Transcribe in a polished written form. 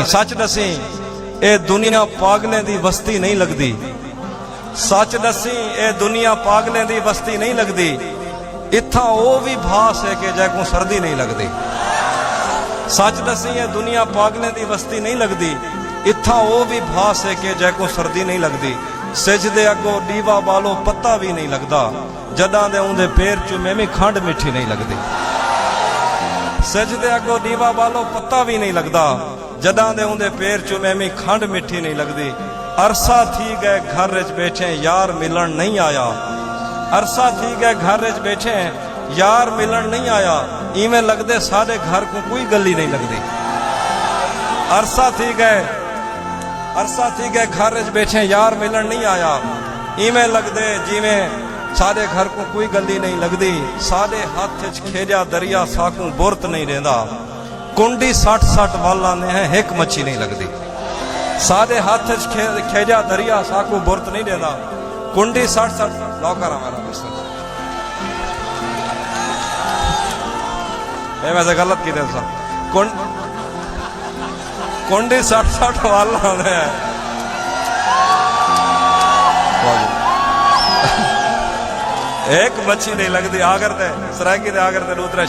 सच दसी ए दुनिया पागलें दी बस्ती नहीं लगदी। सच दसी ए दुनिया पागलें दी बस्ती नहीं लगदी। इत्था ओ भी भास है कि जैको सर्दी नहीं लगदी। सच दसी ए दुनिया पागलें दी बस्ती नहीं लगदी। इत्था ओ भी भास है कि जैको सर्दी नहीं लगदी। सिजदे अगो दीवा बालो पत्ता भी नहीं लगदा। जदां दे उंदे पैर चूमे में खंड मिठी नहीं लगदी। सिजदे अगो दीवा बालो पत्ता भी नहीं लगदा। जदां दे उंदे पैर चूमे में खंड मिठी नहीं लगदी। अरसा थी गए घर च बैठे यार मिलन नहीं आया। अरसा थी गए घर च बैठे यार मिलन नहीं आया। इवें लगदे सारे घर को कोई गली नहीं लगदी। अरसा थी गए घर च बैठे यार मिलन नहीं आया। इवें लगदे जिवें सारे घर को कोई गली नहीं लगदी। सारे हाथ च खेजा दरिया साकू बुरत नहीं रेंदा। कुंडी 60-60 वाला ने है एक मच्छी नहीं लगदी। सारे हाथ च खेजा दरिया साकू बुरत नहीं रेंदा। कुंडी 60-60 लौकर हमारा बिस्तर ये वैसे गलत की सा कुंडी 60-60 वाला ने एक मच्छी नहीं लगती। आगर दे सराकी दे आगर दे लूतरा